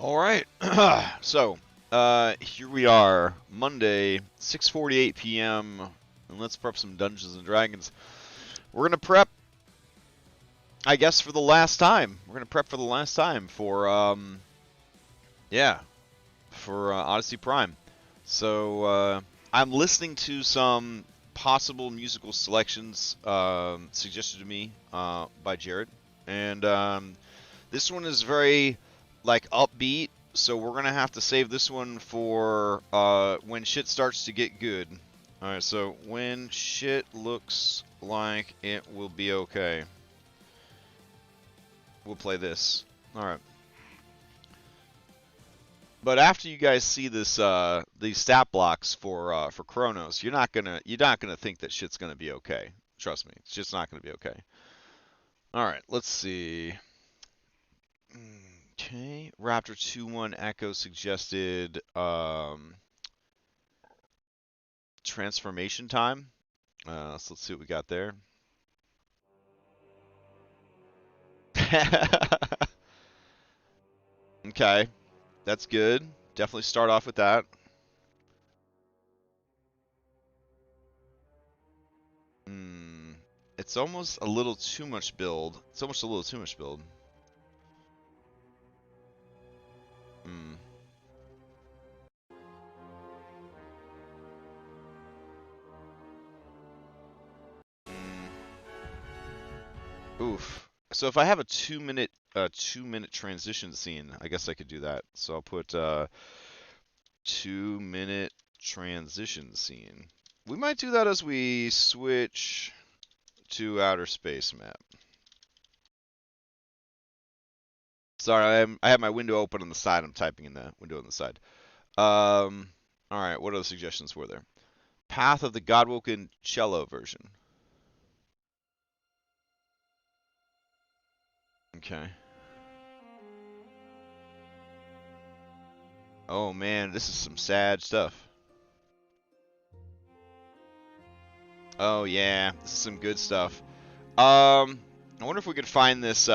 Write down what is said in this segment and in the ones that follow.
All right. So, here we are, Monday, 6:48 p.m., and let's prep some Dungeons and Dragons. We're gonna prep, I guess, for the last time. We're gonna prep for the last time for, yeah, for Odyssey Prime. So, I'm listening to some possible musical selections suggested to me by Jared, and this one is very like upbeat, so we're gonna have to save this one for when shit starts to get good. All right, so when shit looks like it will be okay, we'll play this. All right. But after you guys see this, these stat blocks for Chronos, you're not gonna think that shit's gonna be okay. Trust me, it's just not gonna be okay. All right, let's see. Okay, Raptor 2-1 Echo suggested transformation time. So let's see what we got there. Okay, that's good. Definitely start off with that. It's almost a little too much build. It's almost a little too much build. Hmm. Oof. So if I have a 2-minute 2-minute transition scene, I guess I could do that. So I'll put 2-minute transition scene. We might do that as we switch to outer space map. Sorry, I have my window open on the side. I'm typing in the window on the side. All right, what other suggestions were there? Path of the Godwoken cello version. Okay. Oh man, this is some sad stuff. Oh yeah, this is some good stuff. I wonder if we could find this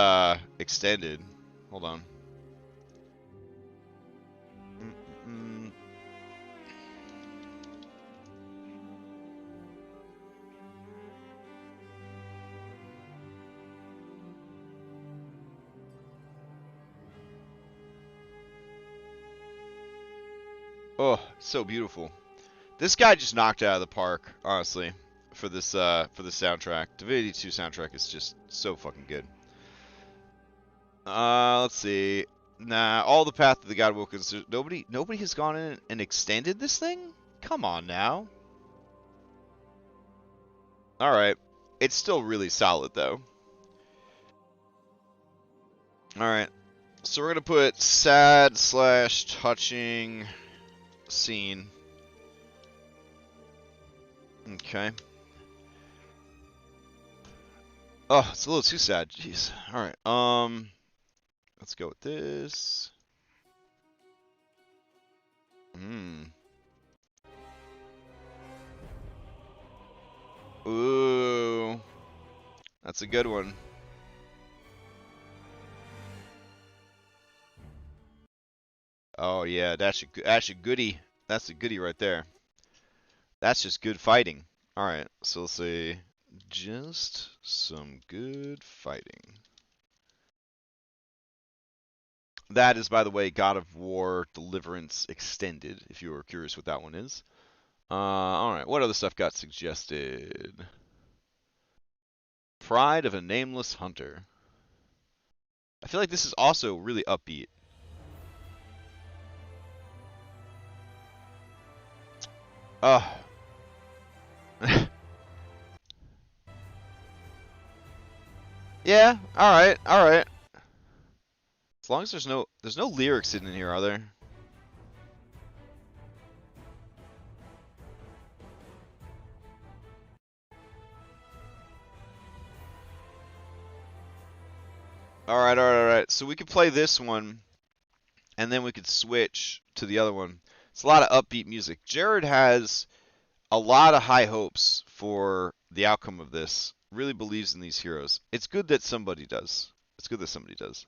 extended. Hold on. Oh, so beautiful. This guy just knocked it out of the park, honestly, for this soundtrack. The VTT soundtrack is just so fucking good. Let's see. Nah, all the Path of the Godwoken. Nobody has gone in and extended this thing? Come on now. All right. It's still really solid though. All right. So we're gonna put sad/touching scene. Okay. Oh, it's a little too sad. Jeez. All right. Let's go with this. Ooh. That's a good one. Oh yeah, that's a goodie. That's a goodie right there. That's just good fighting. All right, so let's say just some good fighting. That is, by the way, God of War Deliverance Extended, if you were curious what that one is. All right, what other stuff got suggested? Pride of a Nameless Hunter. I feel like this is also really upbeat. Yeah, alright, alright. As long as there's no lyrics in here, are there? Alright, alright, alright. So we could play this one, and then we could switch to the other one. It's a lot of upbeat music. Jared has a lot of high hopes for the outcome of this. Really believes in these heroes. It's good that somebody does. It's good that somebody does.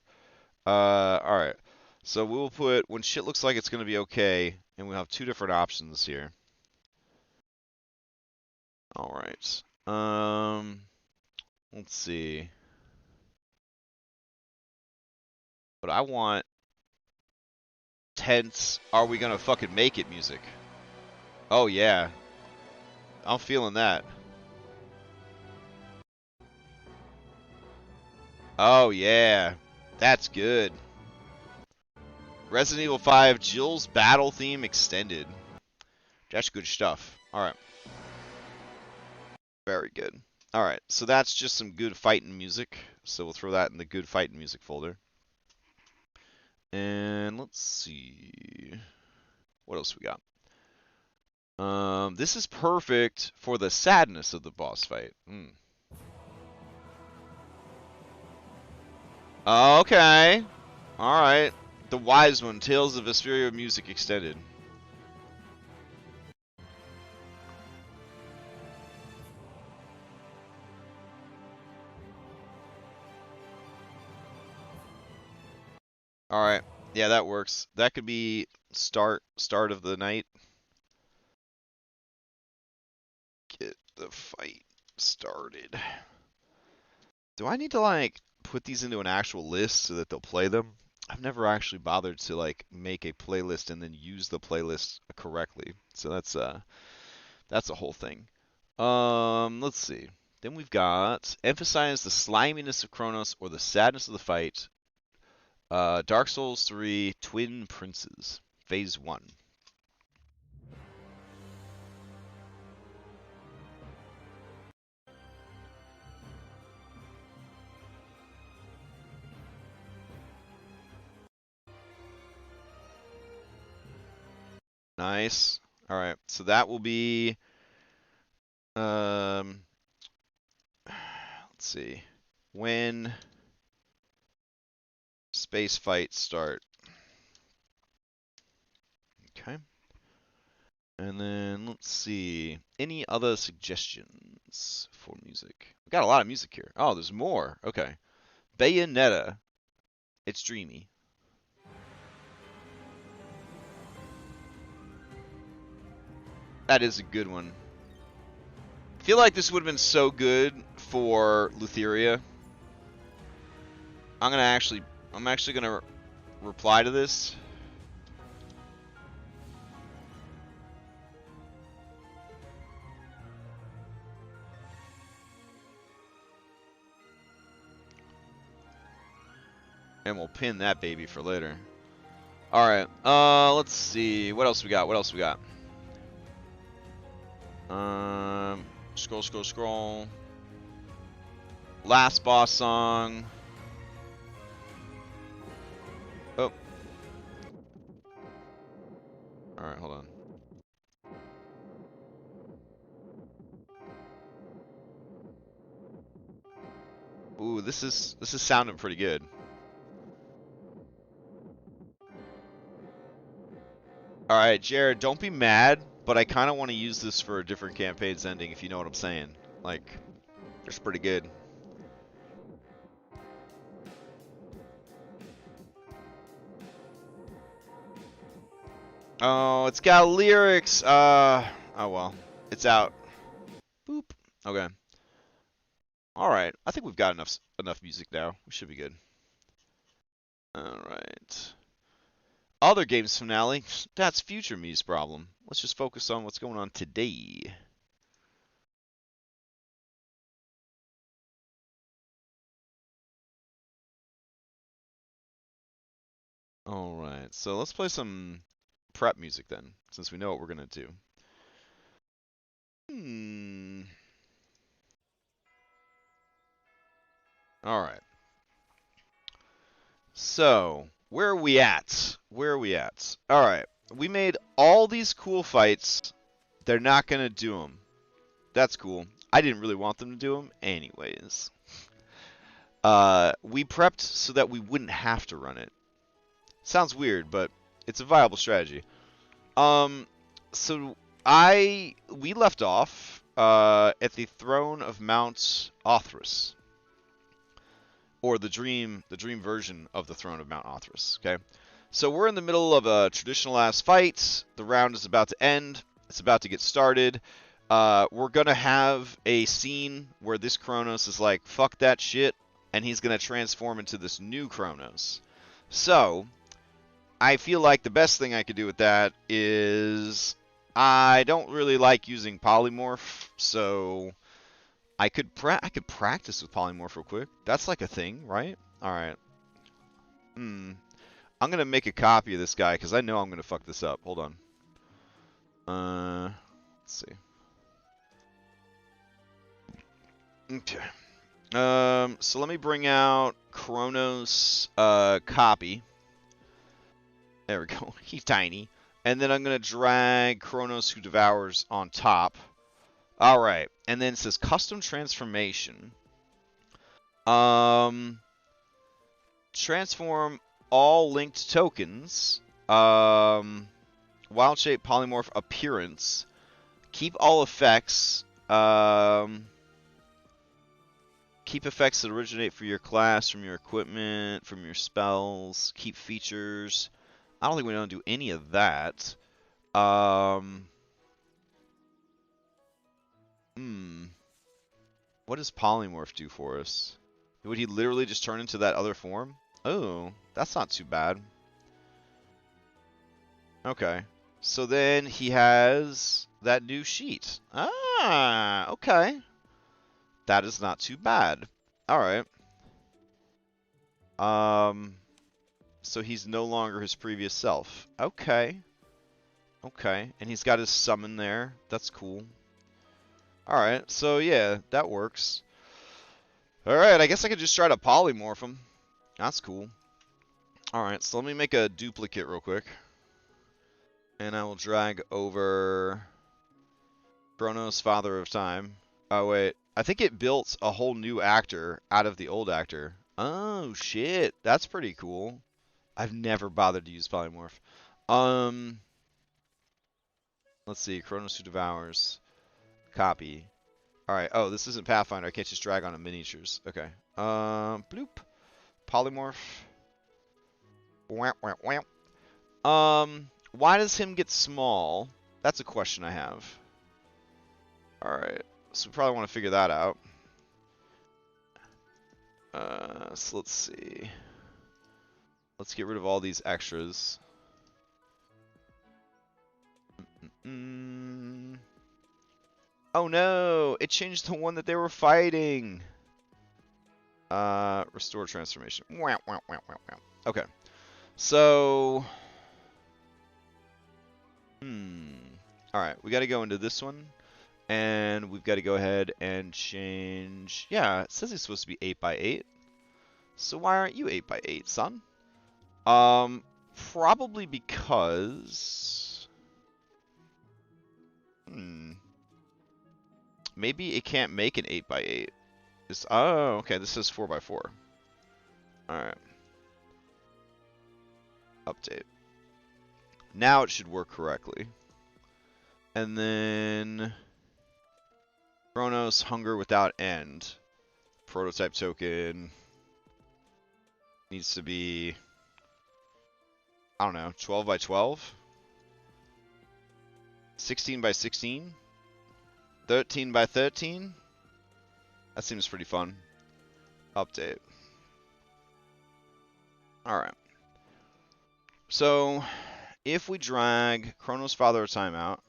Alright. So we will put when shit looks like it's going to be okay, and we'll have two different options here. All right. Let's see. But I want tense. Are we gonna fucking make it music? Oh yeah, I'm feeling that. Oh yeah, that's good. Resident Evil 5 Jill's battle theme extended. That's good stuff. All right. Very good. All right, so that's just some good fighting music. So we'll throw that in the good fighting music folder. And let's see. What else we got? This is perfect for the sadness of the boss fight. Okay. All right. The Wise One, Tales of Vesperia music extended. All right. Yeah, that works. That could be start of the night. Get the fight started. Do I need to like put these into an actual list so that they'll play them? I've never actually bothered to like make a playlist and then use the playlist correctly. So that's a whole thing. Let's see. Then we've got emphasize the sliminess of Kronos or the sadness of the fight. Dark Souls 3 Twin Princes, Phase 1. Nice. All right, so that will be. Let's see. When space fights start. Okay. And then let's see. Any other suggestions for music? We got a lot of music here. Oh, there's more. Okay. Bayonetta. It's dreamy. That is a good one. I feel like this would have been so good for Lutheria. I'm actually gonna reply to this. And we'll pin that baby for later. Alright, let's see. What else we got? Scroll. Last boss song. Oh. Alright, hold on. Ooh, this is sounding pretty good. Alright, Jared, don't be mad, but I kind of want to use this for a different campaign's ending, if you know what I'm saying. Like, it's pretty good. Oh, it's got lyrics. Oh well. It's out. Boop. Okay. Alright. I think we've got enough music now. We should be good. Alright. Other games finale. That's future me's problem. Let's just focus on what's going on today. Alright. So let's play some prep music then, since we know what we're gonna do. Alright. So, where are we at? Alright. We made all these cool fights. They're not going to do them. That's cool. I didn't really want them to do them anyways. We prepped so that we wouldn't have to run it. Sounds weird, but it's a viable strategy. So we left off at the throne of Mount Othris, or the dream version of the throne of Mount Othris. Okay, So we're in the middle of a traditional ass fight. The round is about to end. It's about to get started. We're going to have a scene where this Kronos is like, fuck that shit, and he's going to transform into this new Kronos. So, I feel like the best thing I could do with that is I don't really like using polymorph, so I could practice with polymorph real quick. That's like a thing, right? All right. I'm going to make a copy of this guy because I know I'm going to fuck this up. Hold on. Let's see. Okay. So let me bring out Kronos copy. There we go. He's tiny. And then I'm going to drag Kronos Who Devours on top. All right. And then it says custom transformation. Transform all linked tokens. Wild shape polymorph appearance. Keep all effects. Keep effects that originate for your class, from your equipment, from your spells. Keep features. I don't think we don't do any of that. What does polymorph do for us? Would he literally just turn into that other form? Oh, that's not too bad. Okay. So then he has that new sheet. Ah, okay. That is not too bad. Alright. So he's no longer his previous self. Okay. Okay. And he's got his summon there. That's cool. Alright, so yeah, that works. Alright, I guess I could just try to polymorph him. That's cool. Alright, so let me make a duplicate real quick. And I will drag over Kronos, Father of Time. Oh, wait. I think it built a whole new actor out of the old actor. Oh, shit. That's pretty cool. I've never bothered to use polymorph. Let's see. Kronos Who Devours. Copy. Alright. Oh, this isn't Pathfinder. I can't just drag on a miniatures. Okay. Bloop. Polymorph. Wah, wah, wah. Why does him get small? That's a question I have. Alright. So we probably want to figure that out. So let's see. Let's get rid of all these extras. Oh no! It changed the one that they were fighting! Restore transformation. Okay. So... Alright, we gotta go into this one. And we've got to go ahead and change... Yeah, it says it's supposed to be 8x8. So why aren't you 8x8, son? Probably because... Maybe it can't make an 8x8. Oh, okay, this says 4x4. Alright. Update. Now it should work correctly. And then... Kronos, Hunger Without End. Prototype token needs to be, I don't know, 12 by 12? 16 by 16? 13 by 13? That seems pretty fun. Update. Alright. So, if we drag Kronos, Father of Time out,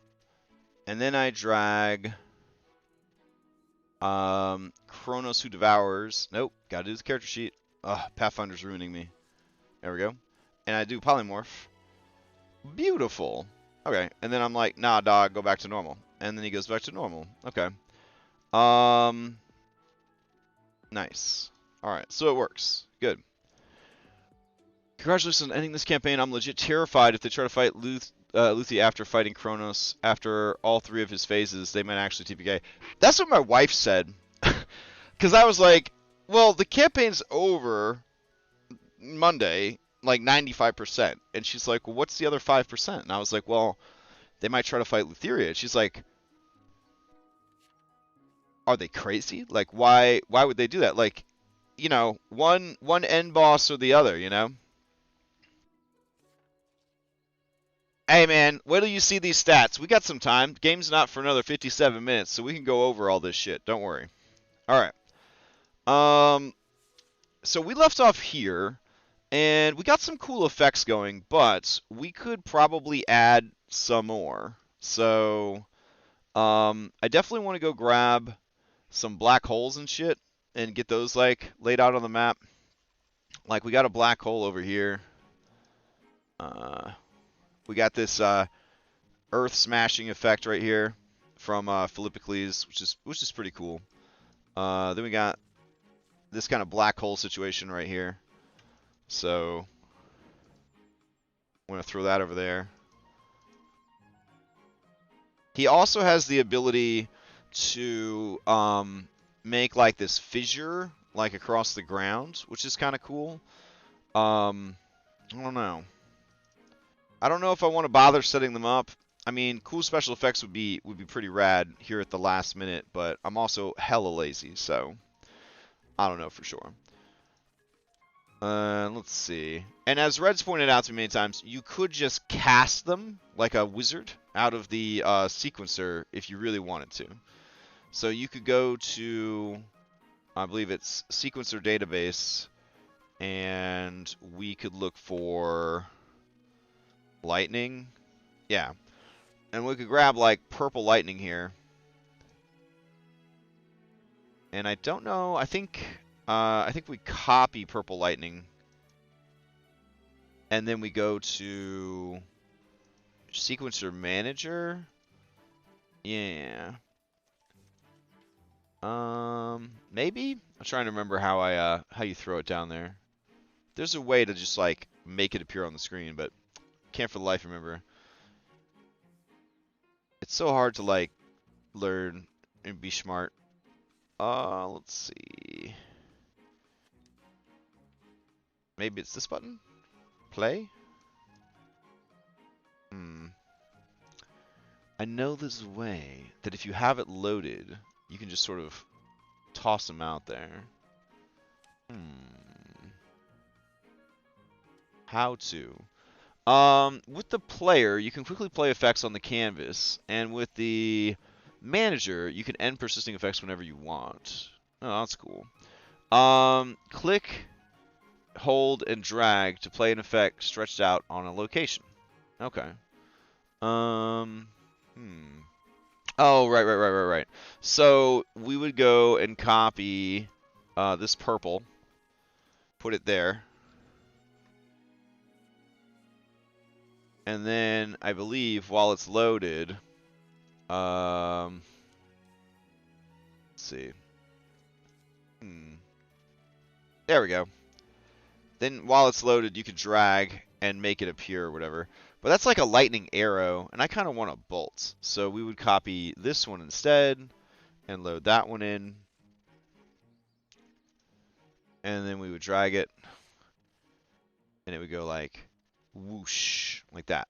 and then I drag... Kronos Who Devours. Nope, gotta do the character sheet. Ugh, Pathfinder's ruining me. There we go. And I do polymorph. Beautiful. Okay, and then I'm like, nah, dog, go back to normal. And then he goes back to normal. Okay. Nice. Alright, so it works. Good. Congratulations on ending this campaign. I'm legit terrified if they try to fight Luthi after fighting Kronos. After all 3 of his phases, they might actually TPK. That's what my wife said. Because I was like, well, the campaign's over Monday, like 95%. And she's like, well, what's the other 5%? And I was like, well, they might try to fight Lutheria. And she's like, are they crazy? Like, why would they do that? Like, you know, one end boss or the other, you know? Hey, man, wait till you see these stats. We got some time. Game's not for another 57 minutes, so we can go over all this shit. Don't worry. All right. So we left off here, and we got some cool effects going, but we could probably add some more. So, I definitely want to go grab some black holes and shit and get those, like, laid out on the map. Like, we got a black hole over here. We got this, earth smashing effect right here from Philippicles, which is pretty cool. Then we got this kind of black hole situation right here. So I'm going to throw that over there. He also has the ability to make like this fissure like across the ground, which is kind of cool. I don't know. I don't know if I want to bother setting them up. I mean, cool special effects would be pretty rad here at the last minute, but I'm also hella lazy, so I don't know for sure. Let's see. And as Red's pointed out to me many times, you could just cast them like a wizard out of the sequencer if you really wanted to. So you could go to, I believe it's sequencer database, and we could look for lightning. Yeah. And we could grab like purple lightning here. And I don't know, I think we copy purple lightning. And then we go to sequencer manager. Yeah. Maybe? I'm trying to remember how you throw it down there. There's a way to just like make it appear on the screen, but can't for the life remember. It's so hard to like learn and be smart. Let's see. Maybe it's this button? Play? I know there's a way that if you have it loaded, you can just sort of toss them out there. How to? With the player, you can quickly play effects on the canvas, and with the manager, you can end persisting effects whenever you want. Oh, that's cool. Click, hold, and drag to play an effect stretched out on a location. Okay. Oh, right. So we would go and copy this purple, put it there. And then I believe while it's loaded, let's see. There we go. Then while it's loaded, you can drag and make it appear or whatever. But that's like a lightning arrow, and I kind of want a bolt. So we would copy this one instead and load that one in. And then we would drag it, and it would go like whoosh, like that.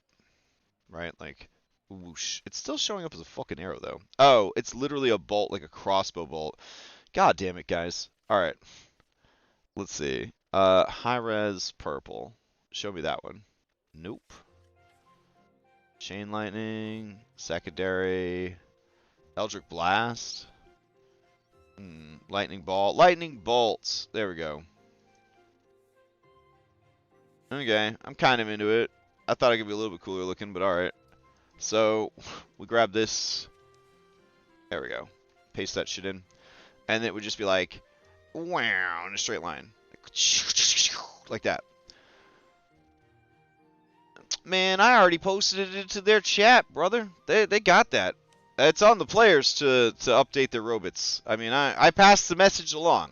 Right? Like whoosh. It's still showing up as a fucking arrow, though. Oh, it's literally a bolt, like a crossbow bolt. God damn it, guys. All right. Let's see. High res purple. Show me that one. Nope. Chain lightning, secondary, Eldritch blast, lightning ball, lightning bolts. There we go. Okay, I'm kind of into it. I thought it could be a little bit cooler looking, but all right. So we grab this. There we go. Paste that shit in, and it would just be like, wow, in a straight line, like that. Man, I already posted it into their chat, brother. They got that. It's on the players to update their robots. I mean, I passed the message along.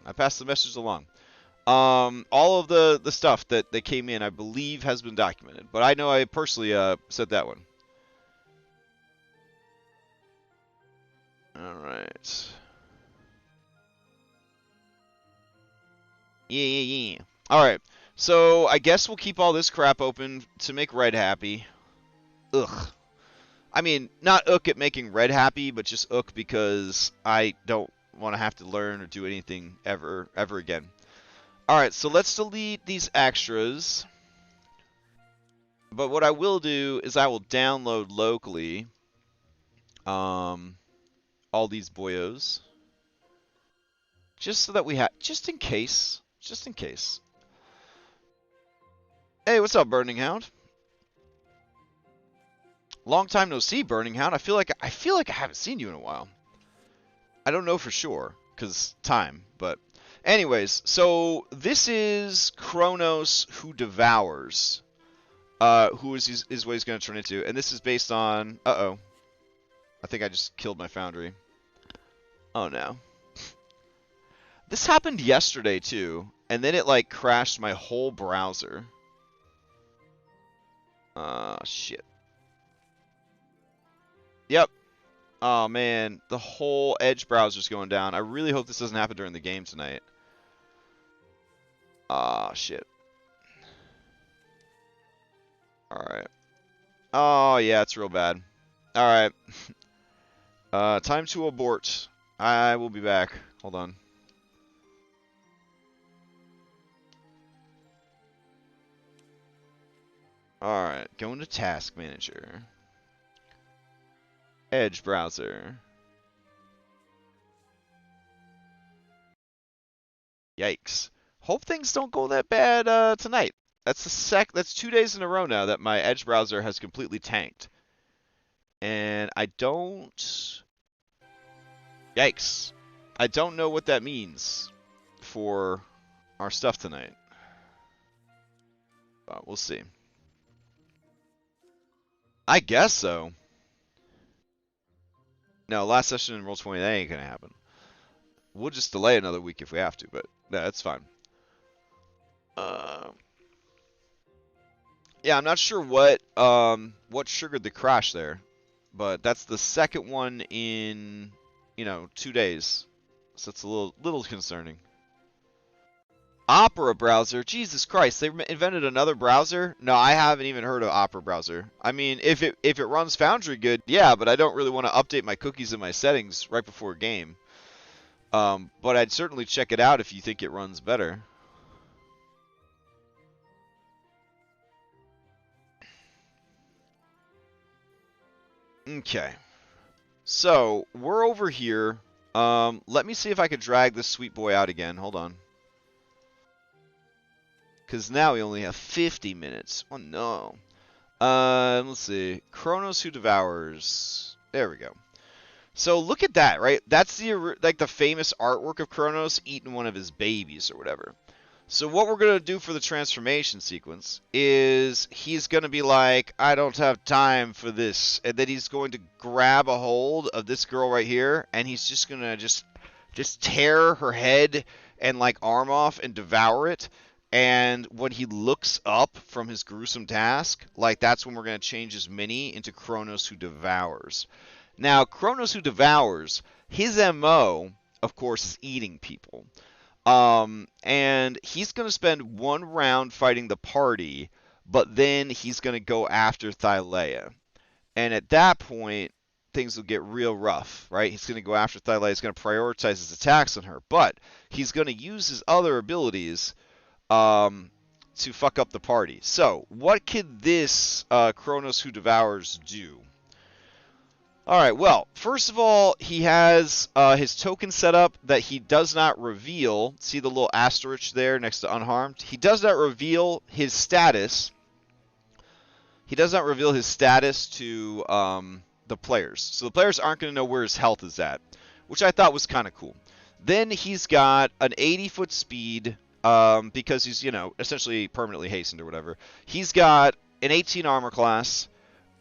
All of the stuff that came in, I believe, has been documented. But I know I personally said that one. All right. Yeah. All right. So I guess we'll keep all this crap open to make Red happy. Ugh. I mean, not ook at making Red happy, but just ook because I don't want to have to learn or do anything ever again. All right, so let's delete these extras. But what I will do is I will download locally all these boyos. Just so that we have, just in case. Just in case. Hey, what's up, Burning Hound? Long time no see, Burning Hound. I feel like I haven't seen you in a while. I don't know for sure, because time, but anyways, so this is Kronos who devours. Who is what he's gonna turn into, and this is based on I think I just killed my foundry. Oh no. This happened yesterday too, and then it like crashed my whole browser. Shit. Yep. Oh man, the whole Edge browser's going down. I really hope this doesn't happen during the game tonight. Ah, shit. Alright. Oh yeah, it's real bad. Alright. Time to abort. I will be back. Hold on. Alright, going to Task Manager. Edge browser. Yikes. Hope things don't go that bad tonight. That's 2 days in a row now that my Edge browser has completely tanked. And I don't... Yikes. I don't know what that means for our stuff tonight. But we'll see. I guess so. No, last session in Roll20, that ain't gonna happen. We'll just delay another week if we have to, but no, that's fine. Yeah, I'm not sure what triggered the crash there, but that's the second one in 2 days, so it's a little concerning. Opera browser, Jesus Christ, they invented another browser? No, I haven't even heard of Opera browser. I mean, if it runs Foundry good, yeah, but I don't really want to update my cookies and my settings right before a game. But I'd certainly check it out if you think it runs better. Okay. So, we're over here. Let me see if I could drag this sweet boy out again. Hold on. Because now we only have 50 minutes. Oh, no. Let's see. Kronos who devours. There we go. So look at that, right? That's the famous artwork of Kronos eating one of his babies or whatever. So what we're going to do for the transformation sequence is he's going to be like, I don't have time for this. And then he's going to grab a hold of this girl right here. And he's just going to just tear her head and like arm off and devour it. And when he looks up from his gruesome task, like that's when we're going to change his mini into Kronos who devours. Now, Kronos who devours, his MO, of course, is eating people. And he's going to spend one round fighting the party, but then he's going to go after Thylea. And at that point, things will get real rough, right? He's going to go after Thylea. He's going to prioritize his attacks on her, but he's going to use his other abilities to fuck up the party. So, what could this Kronos who devours do? Alright, well, first of all, he has his token set up that he does not reveal. See the little asterisk there next to unharmed? He does not reveal his status. He does not reveal his status to the players. So the players aren't going to know where his health is at, which I thought was kind of cool. Then he's got an 80-foot speed because he's, essentially permanently hastened or whatever. He's got an 18 armor class.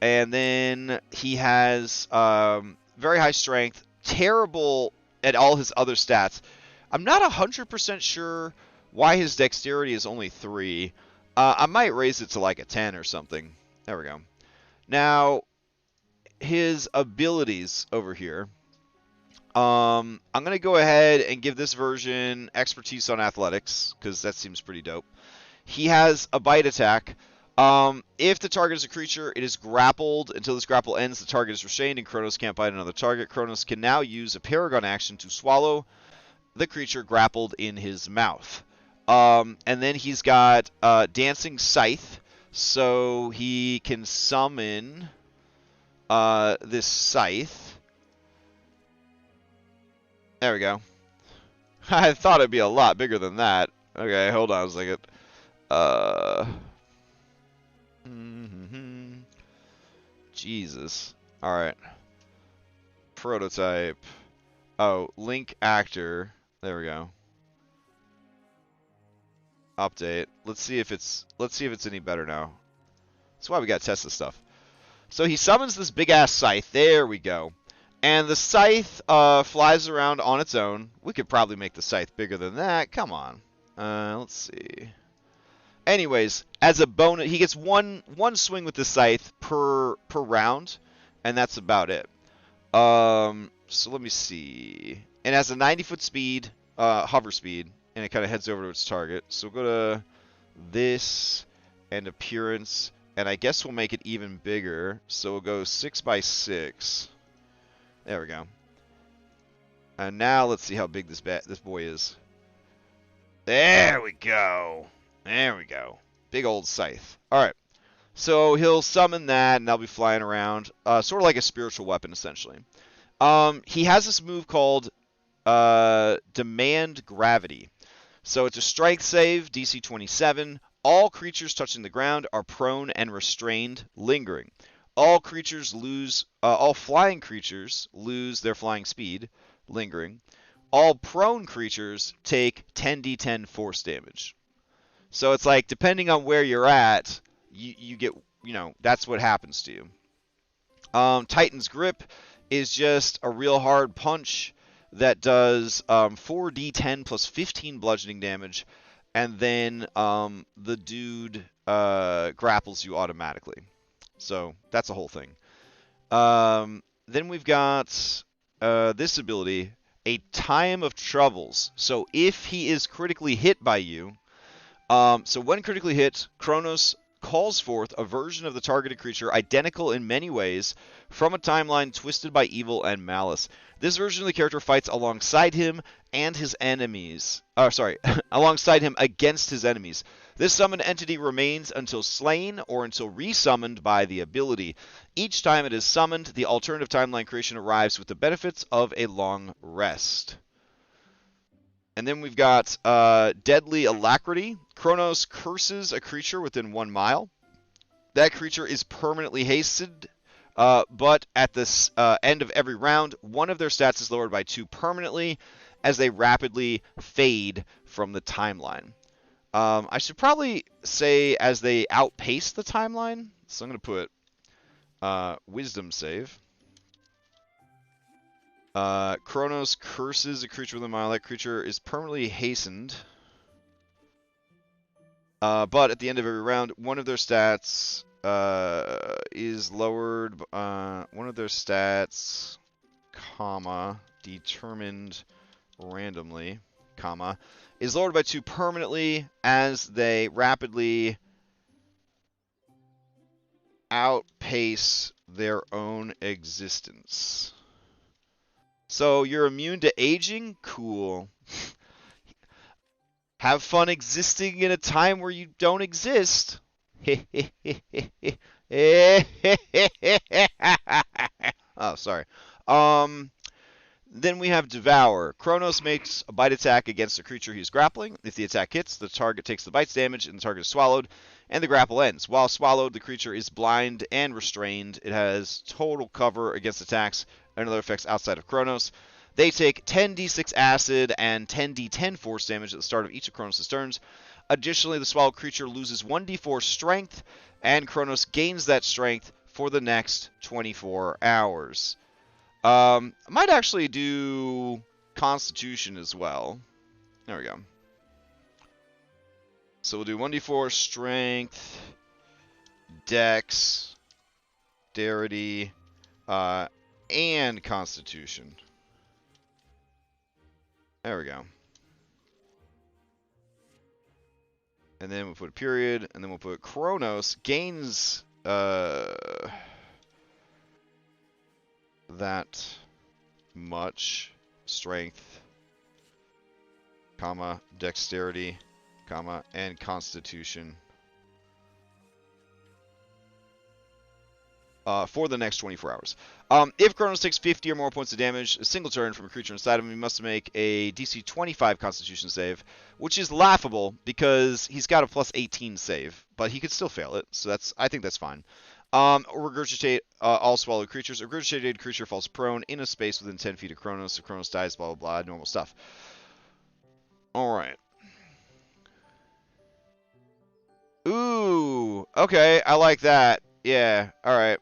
And then he has very high strength, terrible at all his other stats. I'm not 100% sure why his dexterity is only 3. I might raise it to like a 10 or something. There we go. Now, his abilities over here. I'm going to go ahead and give this version expertise on athletics, because that seems pretty dope. He has a bite attack. If the target is a creature, it is grappled. Until this grapple ends, the target is restrained, and Kronos can't bite another target. Kronos can now use a Paragon action to swallow the creature grappled in his mouth. And then he's got Dancing Scythe. So he can summon this scythe. There we go. I thought it'd be a lot bigger than that. Okay, hold on a second. Jesus. Alright. Prototype. Oh, link actor. There we go. Update. Let's see if it's any better now. That's why we gotta test this stuff. So he summons this big ass scythe. There we go. And the scythe flies around on its own. We could probably make the scythe bigger than that. Come on. Let's see. Anyways, as a bonus, he gets one swing with the scythe per round, and that's about it. So let me see. It has a 90-foot speed, hover speed, and it kind of heads over to its target. So we'll go to this and appearance, and I guess we'll make it even bigger. So we'll go 6x6. There we go. And now let's see how big this boy is. There we go. There we go. Big old scythe. All right. So he'll summon that, and that'll be flying around, sort of like a spiritual weapon, essentially. He has this move called Demand Gravity. So it's a strength save, DC 27. All creatures touching the ground are prone and restrained, lingering. All flying creatures lose their flying speed, lingering. All prone creatures take 10d10 force damage. So it's like, depending on where you're at, you get, that's what happens to you. Titan's Grip is just a real hard punch that does 4d10 plus 15 bludgeoning damage, and then the dude grapples you automatically. So that's a whole thing. Then we've got this ability, a Time of Troubles. So if he is critically hit by you, so when critically hit, Kronos calls forth a version of the targeted creature identical in many ways from a timeline twisted by evil and malice. This version of the character fights alongside him and his enemies. Alongside him against his enemies. This summoned entity remains until slain or until resummoned by the ability. Each time it is summoned, the alternative timeline creation arrives with the benefits of a long rest. And then we've got Deadly Alacrity. Kronos curses a creature within 1 mile. That creature is permanently hasted, but at the end of every round, one of their stats is lowered by 2 permanently as they rapidly fade from the timeline. I should probably say as they outpace the timeline. So I'm going to put Wisdom save. Kronos curses a creature within a mile. That creature is permanently hastened. But at the end of every round, one of their stats is lowered. One of their stats, comma, determined randomly, comma, is lowered by 2 permanently as they rapidly outpace their own existence. So you're immune to aging? Cool. Have fun existing in a time where you don't exist. Oh, sorry. Then we have Devour. Kronos makes a bite attack against a creature he's grappling. If the attack hits, the target takes the bite's damage and the target is swallowed, and the grapple ends. While swallowed, the creature is blind and restrained. It has total cover against attacks and other effects outside of Kronos. They take 10d6 acid and 10d10 force damage at the start of each of Kronos' turns. Additionally, the swallowed creature loses 1d4 strength, and Kronos gains that strength for the next 24 hours. I might actually do Constitution as well. There we go. So we'll do 1d4 strength, dex, dexterity, and Constitution. There we go. And then we'll put a period, and then we'll put Kronos gains that much strength, comma, dexterity, comma, and Constitution. for the next 24 hours. If Kronos takes 50 or more points of damage a single turn from a creature inside of him, he must make a DC 25 Constitution save, which is laughable because he's got a plus 18 save, but he could still fail it, so I think that's fine. Regurgitate all swallowed creatures. A regurgitated creature falls prone in a space within 10 feet of Kronos. If Kronos dies, blah, blah, blah, normal stuff. Alright. Ooh, okay, I like that. Yeah, alright.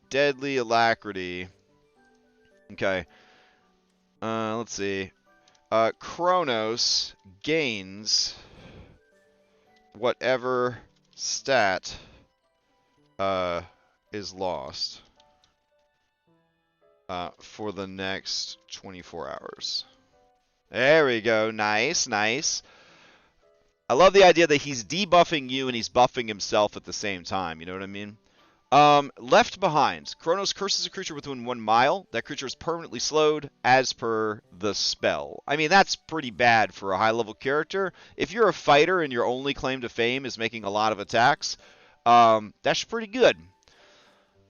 Deadly Alacrity. Okay. Let's see. Kronos gains whatever stat is lost for the next 24 hours. There we go. Nice, nice. I love the idea that he's debuffing you and he's buffing himself at the same time. You know what I mean? Left behind. Kronos curses a creature within 1 mile. That creature is permanently slowed as per the spell. I mean, that's pretty bad for a high-level character. If you're a fighter and your only claim to fame is making a lot of attacks, that's pretty good.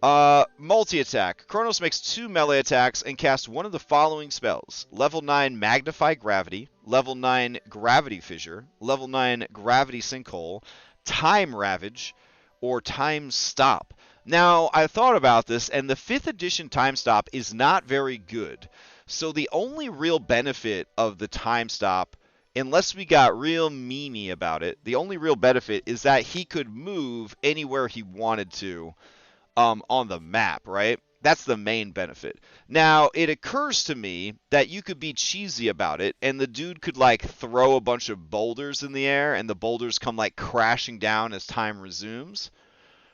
Multi-attack. Kronos makes 2 melee attacks and casts one of the following spells. Level 9 Magnify Gravity, Level 9 Gravity Fissure, Level 9 Gravity Sinkhole, Time Ravage, or Time Stop. Now, I thought about this, and the 5th edition Time Stop is not very good. So the only real benefit of the Time Stop, unless we got real memey about it, the only real benefit is that he could move anywhere he wanted to on the map, right? That's the main benefit. Now, it occurs to me that you could be cheesy about it, and the dude could, like, throw a bunch of boulders in the air, and the boulders come, like, crashing down as time resumes,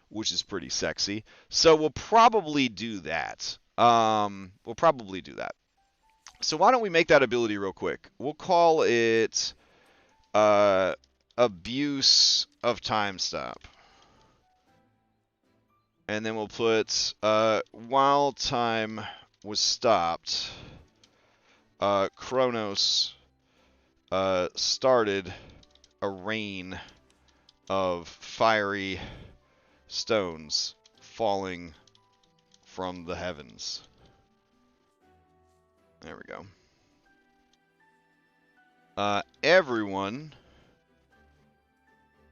which is pretty sexy. So we'll probably do that. We'll probably do that. So why don't we make that ability real quick? We'll call it Abuse of Time Stop. And then we'll put, while time was stopped, Kronos started a rain of fiery stones falling from the heavens. There we go. Everyone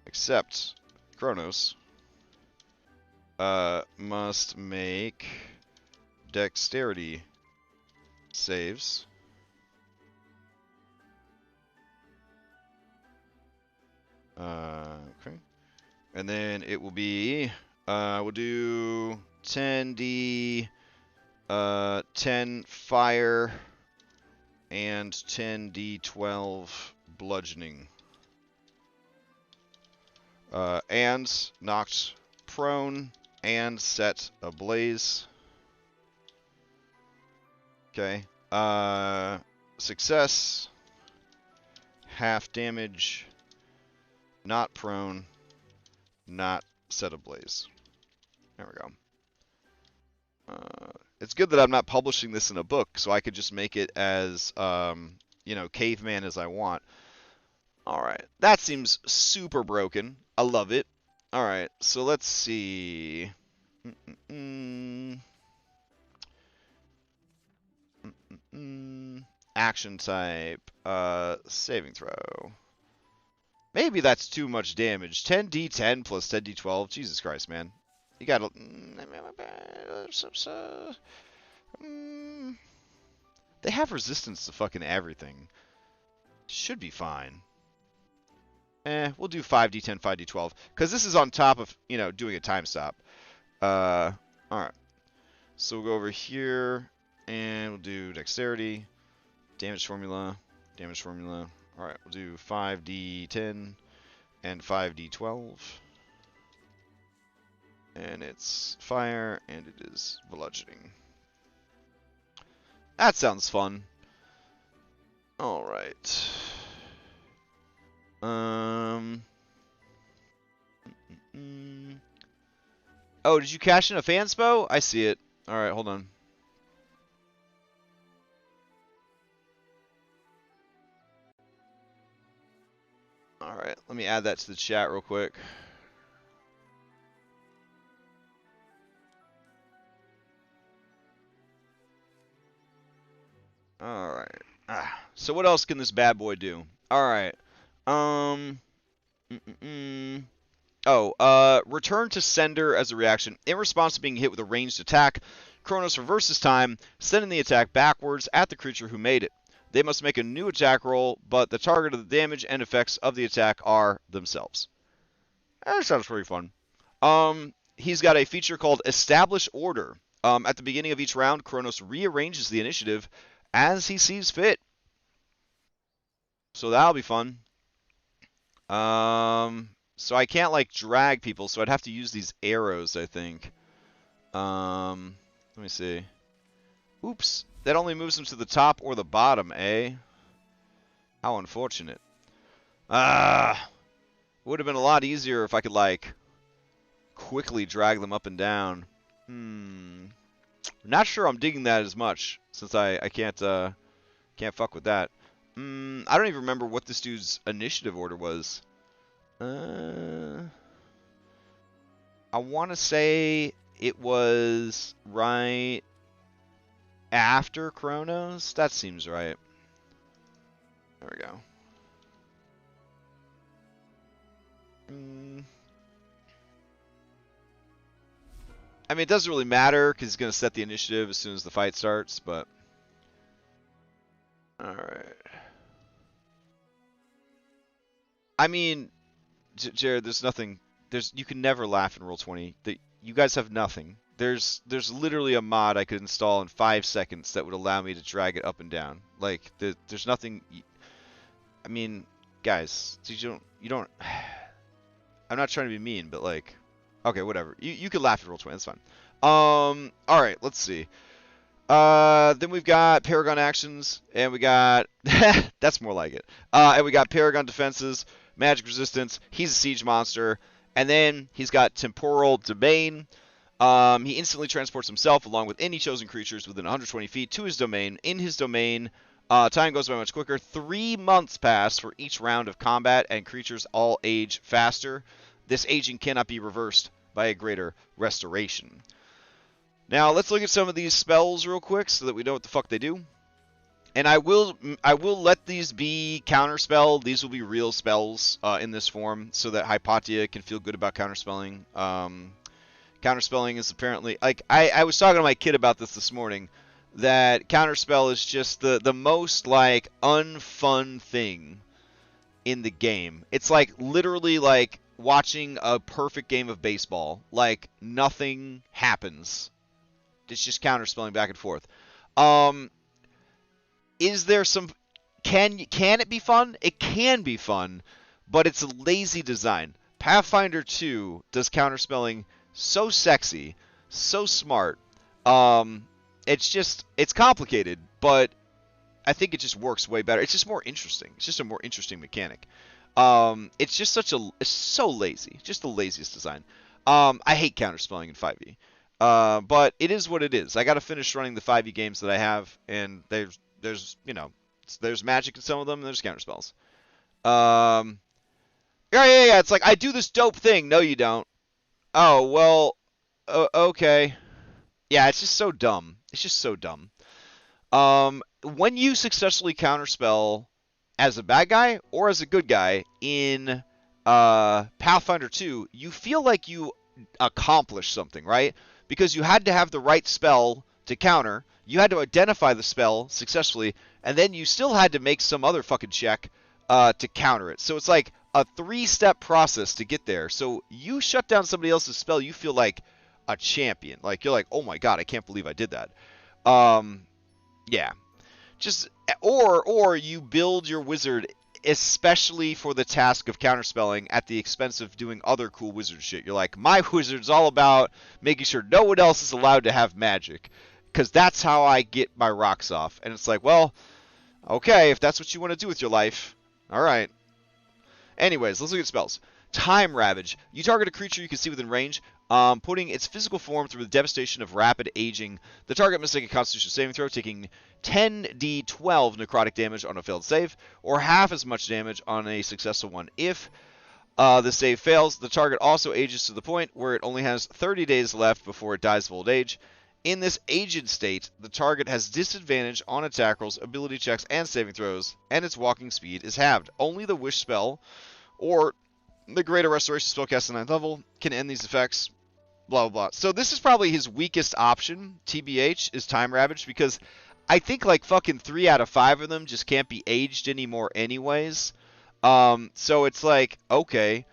except Kronos must make dexterity saves. Okay. And then it will be, we'll do 10d, 10 fire, and 10d12 bludgeoning. And knocked prone and set ablaze. Okay. Success. Half damage. Not prone. Not set ablaze. There we go. It's good that I'm not publishing this in a book, so I could just make it as, you know, caveman as I want. Alright. That seems super broken. I love it. Alright, so let's see. Action type. Saving throw. Maybe that's too much damage. 10d10 plus 10d12. Jesus Christ, man. You gotta... They have resistance to fucking everything. Should be fine. We'll do 5d10, 5d12. Because this is on top of, you know, doing a time stop. Alright. So we'll go over here, and we'll do dexterity, damage formula. Alright, we'll do 5d10 and 5d12. And it's fire, and it is bludgeoning. That sounds fun. Alright. Oh, did you cash in a fanspo? I see it. Alright, hold on. Alright, let me add that to the chat real quick. All right. So what else can this bad boy do? All right. Um. Return to sender as a reaction. In response to being hit with a ranged attack, Kronos reverses time, sending the attack backwards at the creature who made it. They must make a new attack roll, but the target of the damage and effects of the attack are themselves. That sounds pretty fun. He's got a feature called Establish Order. At the beginning of each round, Kronos rearranges the initiative as he sees fit. So that'll be fun. So I can't like drag people, so I'd have to use these arrows, I think. Let me see. Oops, that only moves them to the top or the bottom, eh? How unfortunate. Would have been a lot easier if I could like quickly drag them up and down. Not sure I'm digging that as much since I can't fuck with that. I don't even remember what this dude's initiative order was. I want to say it was right after Kronos. That seems right. There we go. I mean, it doesn't really matter because he's going to set the initiative as soon as the fight starts, but... Alright. I mean, Jared, there's nothing... You can never laugh in Roll20. You guys have nothing. There's literally a mod I could install in 5 seconds that would allow me to drag it up and down. Like, there's nothing... I mean, guys, you don't... I'm not trying to be mean, but like... Okay, whatever. You can laugh at Roll20, that's fine. Alright, let's see. Then we've got Paragon actions, and we got... that's more like it. And we got Paragon defenses, magic resistance, he's a siege monster, and then he's got Temporal Domain. He instantly transports himself along with any chosen creatures within 120 feet to his domain. In his domain, time goes by much quicker. 3 months pass for each round of combat, and creatures all age faster. This aging cannot be reversed by a greater restoration. Now, let's look at some of these spells real quick so that we know what the fuck they do. And I will let these be counterspell. These will be real spells in this form so that Hypatia can feel good about counterspelling. Counterspelling is apparently... Like, I was talking to my kid about this morning, that counterspell is just the most, like, unfun thing in the game. It's, like, literally, like... watching a perfect game of baseball. Like, nothing happens. It's just counterspelling back and forth. Is there some... Can it be fun? It can be fun, but it's a lazy design. Pathfinder 2 does counterspelling so sexy, so smart. It's complicated, but I think it just works way better. It's just more interesting. It's just a more interesting mechanic. It's just it's so lazy. Just the laziest design. I hate counterspelling in 5e. But it is what it is. I gotta finish running the 5e games that I have, and there's magic in some of them, and there's counterspells. Yeah. It's like, I do this dope thing. No, you don't. Oh, well, okay. Yeah, it's just so dumb. It's just so dumb. When you successfully counterspell as a bad guy or as a good guy in Pathfinder 2, you feel like you accomplished something, right? Because you had to have the right spell to counter, you had to identify the spell successfully, and then you still had to make some other fucking check to counter it. So it's like a 3-step process to get there. So you shut down somebody else's spell, you feel like a champion. Like, you're like, oh my god, I can't believe I did that. Yeah. Just, or you build your wizard especially for the task of counterspelling at the expense of doing other cool wizard shit. You're like, my wizard's all about making sure no one else is allowed to have magic, because that's how I get my rocks off. And it's like, well, okay, if that's what you want to do with your life, all right. Anyways, let's look at spells. Time Ravage. You target a creature you can see within range, putting its physical form through the devastation of rapid aging. The target must make a Constitution saving throw, taking 10d12 necrotic damage on a failed save, or half as much damage on a successful one. If the save fails, the target also ages to the point where it only has 30 days left before it dies of old age. In this aged state, the target has disadvantage on attack rolls, ability checks, and saving throws, and its walking speed is halved. Only the Wish spell or the Greater Restoration spell cast at 9th level can end these effects. Blah, blah, blah. So this is probably his weakest option, TBH, is Time Ravage, because I think like fucking 3 out of 5 of them just can't be aged anymore anyways. So it's like, okay.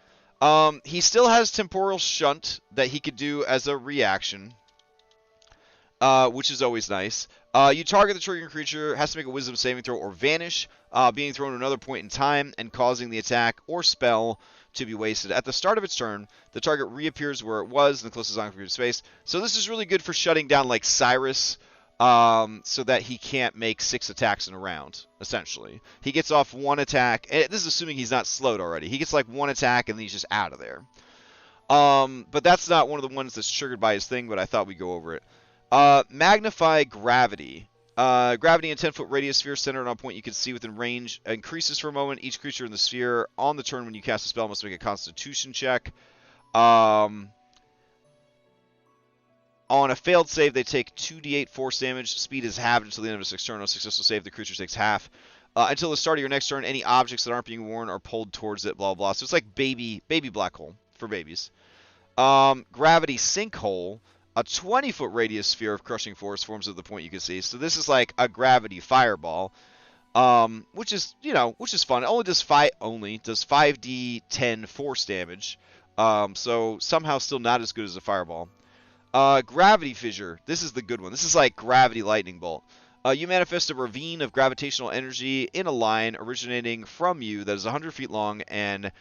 He still has Temporal Shunt that he could do as a reaction, which is always nice. You target the triggering creature, has to make a Wisdom saving throw or vanish, being thrown at another point in time and causing the attack or spell to be wasted. At the start of its turn, the target reappears where it was in the closest occupied space. So this is really good for shutting down like Cyrus, so that he can't make 6 attacks in a round, essentially. He gets off 1 attack. This is assuming he's not slowed already. He gets like 1 attack and then he's just out of there. But that's not one of the ones that's triggered by his thing, but I thought we'd go over it. Magnify Gravity. Gravity in 10-foot radius sphere centered on a point you can see within range increases for a moment. Each creature in the sphere on the turn when you cast a spell must make a Constitution check. On a failed save, they take 2d8 force damage. Speed is halved until the end of a 6 turn. On a successful save, the creature takes half. Until the start of your next turn, any objects that aren't being worn are pulled towards it, blah, blah. So it's like baby black hole for babies. Gravity Sinkhole. A 20-foot radius sphere of crushing force forms at the point you can see. So this is like a gravity fireball, which is fun. It only does 5d10 force damage. So somehow still not as good as a fireball. Gravity Fissure. This is the good one. This is like Gravity Lightning Bolt. You manifest a ravine of gravitational energy in a line originating from you that is 100 feet long and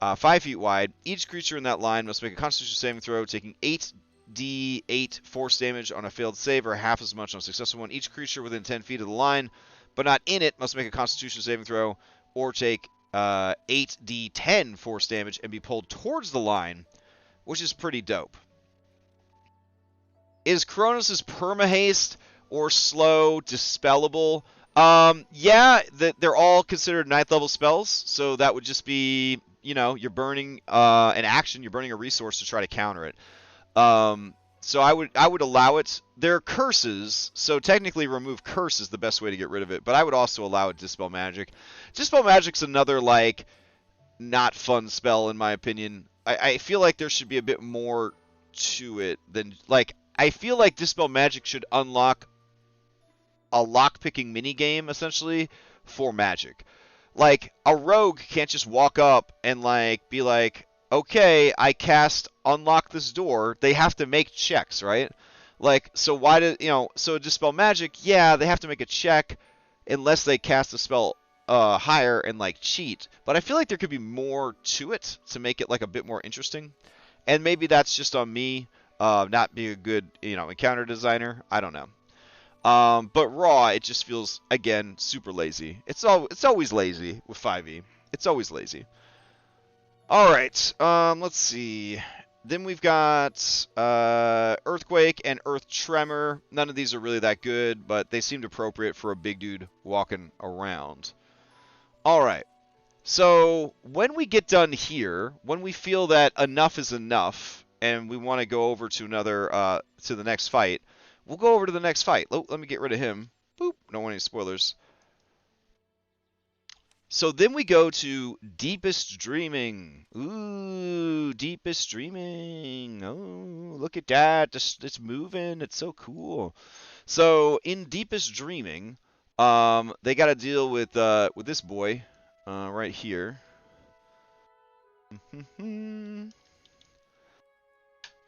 5 feet wide. Each creature in that line must make a Constitution saving throw, taking 8d8 force damage on a failed save, or half as much on a successful one. Each creature within 10 feet of the line, but not in it, must make a Constitution saving throw, or take 8d10 force damage and be pulled towards the line, which is pretty dope. Is Kronos' permahaste or slow dispellable? Yeah, they're all considered 9th level spells, so that would just be, you're burning an action, you're burning a resource to try to counter it. So I would allow it. They're curses, so technically remove curse is the best way to get rid of it, but I would also allow it Dispel Magic. Dispel Magic's another, like, not fun spell in my opinion. I feel like there should be a bit more to it than, like, I feel like Dispel Magic should unlock a lock-picking minigame, essentially, for Magic. Like, a rogue can't just walk up and, like, be like, okay, I cast unlock this door. They have to make checks, right? Like, so why did, so Dispel Magic, yeah, they have to make a check unless they cast a spell higher and, like, cheat. But I feel like there could be more to it to make it, like, a bit more interesting. And maybe that's just on me not being a good, encounter designer. I don't know. But raw, it just feels, again, super lazy. It's always lazy with 5e. It's always lazy. All right, let's see. Then we've got Earthquake and Earth Tremor. None of these are really that good, but they seemed appropriate for a big dude walking around. All right. So when we get done here, when we feel that enough is enough, and we want to go over to to the next fight, we'll go over to the next fight. Let me get rid of him. Boop. Don't want any spoilers. So then we go to Deepest Dreaming. Ooh, Deepest Dreaming. Oh, look at that. It's moving. It's so cool. So in Deepest Dreaming, they got to deal with this boy right here.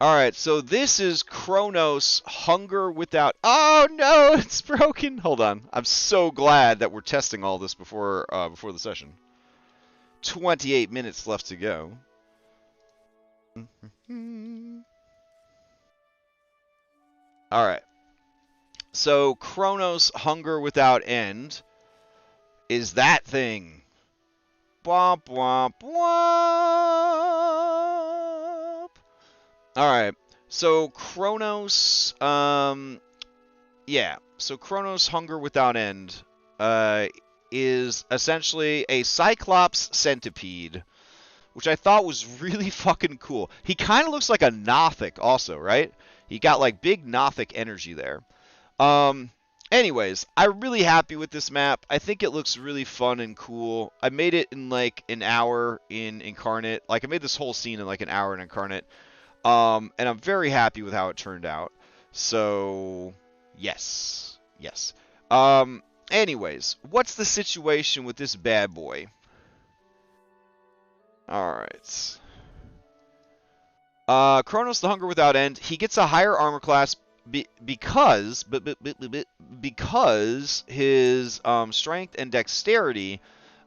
All right, so this is Kronos Hunger Without... Oh, no, it's broken. Hold on. I'm so glad that we're testing all this before the session. 28 minutes left to go. All right. So Kronos Hunger Without End is that thing. Bwomp, bwomp, bwomp. All right, so Kronos, yeah, so Kronos Hunger Without End is essentially a Cyclops centipede, which I thought was really fucking cool. He kind of looks like a Nothic also, right? He got like big Nothic energy there. Anyways, I'm really happy with this map. I think it looks really fun and cool. I made it in like an hour in Incarnate. Like I made this whole scene in like an hour in Incarnate. And I'm very happy with how it turned out. So, yes. Yes. Anyways, what's the situation with this bad boy? Alright. Kronos the Hunger Without End. He gets a higher armor class because his strength and dexterity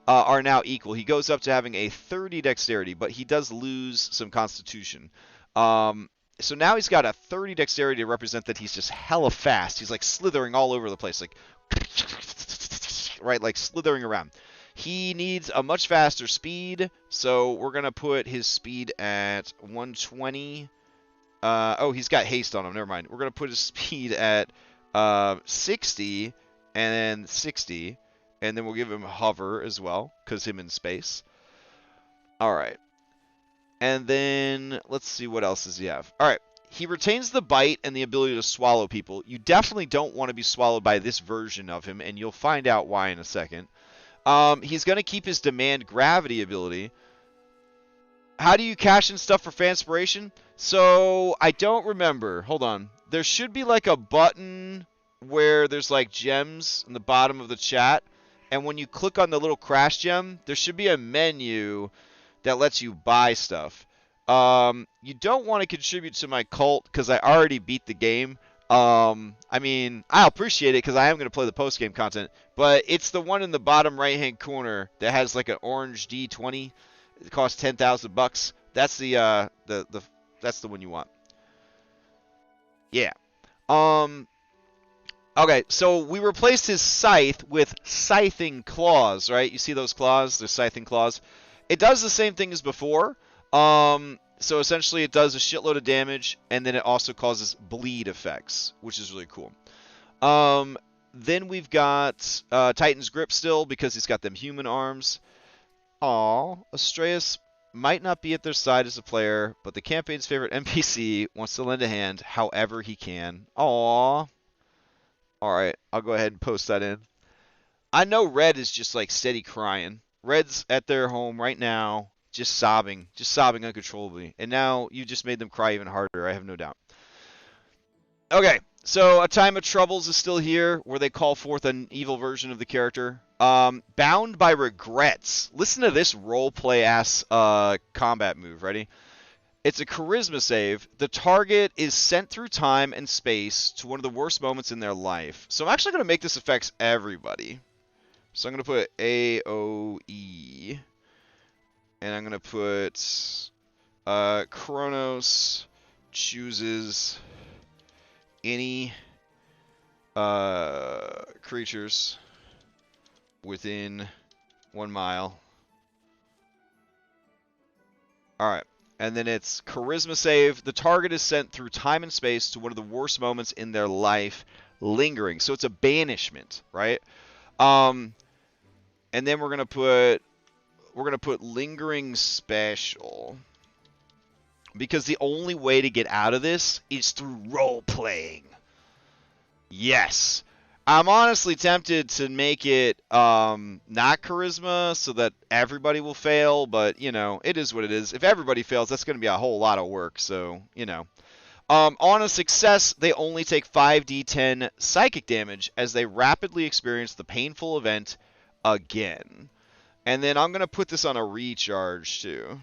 are now equal. He goes up to having a 30 dexterity, but he does lose some constitution. So now he's got a 30 dexterity to represent that he's just hella fast. He's like slithering all over the place, like right, like slithering around. He needs a much faster speed, so we're gonna put his speed at 120. Oh, he's got haste on him. Never mind. We're gonna put his speed at 60 and then 60, and then we'll give him hover as well, cause him in space. All right. And then, let's see, what else does he have? All right, he retains the bite and the ability to swallow people. You definitely don't want to be swallowed by this version of him, and you'll find out why in a second. He's going to keep his demand gravity ability. How do you cash in stuff for Fanspiration? So, I don't remember. Hold on. There should be like a button where there's like gems in the bottom of the chat, and when you click on the little crash gem, there should be a menu that lets you buy stuff. You don't want to contribute to my cult because I already beat the game. I mean, I appreciate it because I am going to play the post-game content, but it's the one in the bottom right-hand corner that has like an orange D20. It costs 10,000 bucks. That's that's the one you want. Yeah. Okay, so we replaced his scythe with scything claws, right? You see those claws? They're scything claws. It does the same thing as before. So essentially it does a shitload of damage, and then it also causes bleed effects, which is really cool. Then we've got Titan's Grip still, because he's got them human arms. Aw, Astreus might not be at their side as a player, but the campaign's favorite NPC wants to lend a hand however he can. Aw. Alright, I'll go ahead and post that in. I know Red is just like steady crying. Red's at their home right now, just sobbing uncontrollably. And now you just made them cry even harder, I have no doubt. Okay, so A Time of Troubles is still here, where they call forth an evil version of the character. Bound by Regrets. Listen to this roleplay-ass combat move, ready? It's a charisma save. The target is sent through time and space to one of the worst moments in their life. So I'm actually going to make this affects everybody. So I'm going to put AOE. And I'm going to put Kronos chooses any creatures within 1 mile. Alright. And then it's charisma save. The target is sent through time and space to one of the worst moments in their life, lingering. So it's a banishment, right? And then we're gonna put lingering special, because the only way to get out of this is through role playing. Yes. I'm honestly tempted to make it not charisma so that everybody will fail, but, you know, it is what it is. If everybody fails, that's going to be a whole lot of work, so, you know. On a success, they only take 5d10 psychic damage as they rapidly experience the painful event again. And then I'm going to put this on a recharge, too. I'm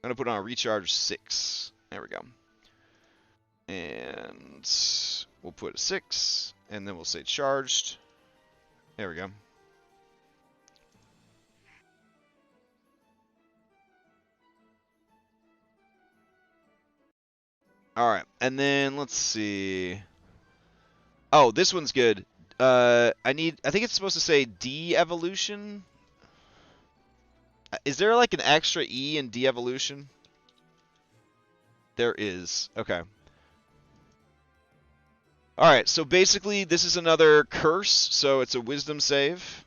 going to put it on a recharge 6. There we go. And we'll put a 6, and then we'll say charged. There we go. Alright, and then let's see. Oh, this one's good. I think it's supposed to say de-evolution. Is there like an extra E in de-evolution? There is. Okay. Alright, so basically this is another curse, so it's a wisdom save.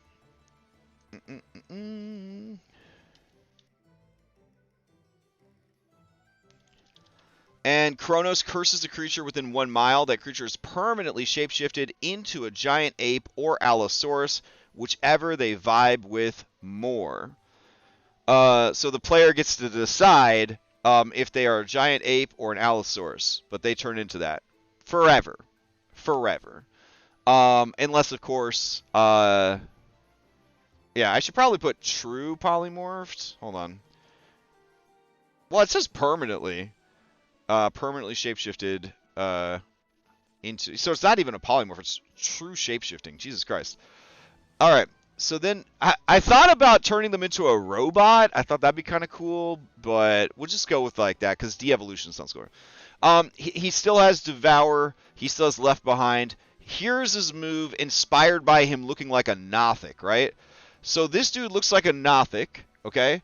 And Kronos curses a creature within 1 mile. That creature is permanently shapeshifted into a giant ape or Allosaurus, whichever they vibe with more. So the player gets to decide if they are a giant ape or an Allosaurus, but they turn into that forever. Unless, of course, yeah, I should probably put true polymorphed. Hold on. Well, it says permanently. Permanently shapeshifted into... So it's not even a polymorph. It's true shapeshifting. Jesus Christ. All right. So then I thought about turning them into a robot. I thought that'd be kind of cool, but we'll just go with like that because de-evolution sounds cool. He still has Devour. He still has Left Behind. Here's his move inspired by him looking like a Nothic, right? So this dude looks like a Nothic, okay?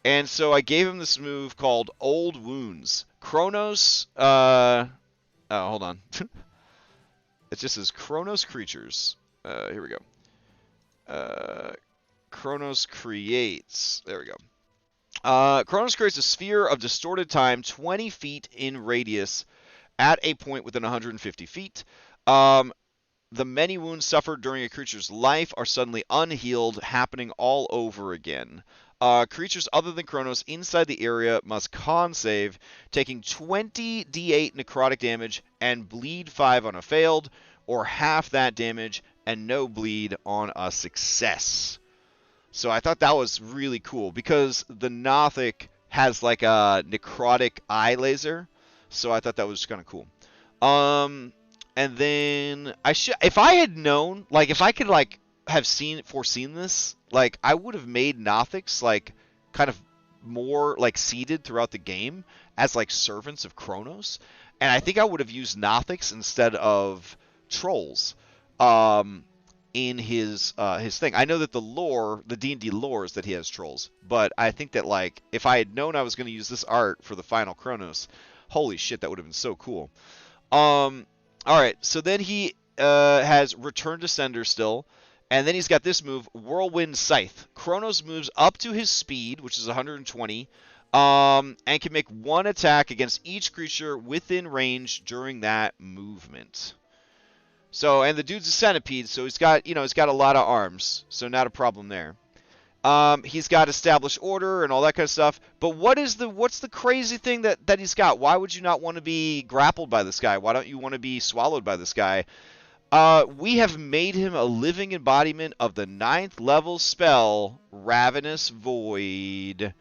And so I gave him this move called Old Wounds. Kronos, oh, hold on. It just says Kronos Creatures. Here we go. Kronos creates, there we go. Kronos creates a sphere of distorted time 20 feet in radius at a point within 150 feet. The many wounds suffered during a creature's life are suddenly unhealed, happening all over again. Creatures other than Kronos inside the area must con save, taking 20 d8 necrotic damage and bleed 5 on a failed, or half that damage and no bleed on a success. So I thought that was really cool because the Nothic has like a necrotic eye laser, so I thought that was kind of cool. And then if I had known, like if I could like have foreseen this, like I would have made Nothics like kind of more like seeded throughout the game as like servants of Kronos, and I think I would have used Nothics instead of trolls in his thing. I know that the D&D lore is that he has trolls, but I think that like if I had known I was going to use this art for the final Kronos, holy shit, that would have been so cool. All right, so then he has Return to Sender still, and then he's got this move, Whirlwind Scythe. Kronos moves up to his speed, which is 120, and can make 1 attack against each creature within range during that movement. So, and the dude's a centipede, so he's got a lot of arms, so not a problem there. He's got Established Order and all that kind of stuff. But what's the crazy thing that he's got? Why would you not want to be grappled by this guy? Why don't you want to be swallowed by this guy? We have made him a living embodiment of the 9th level spell, Ravenous Void.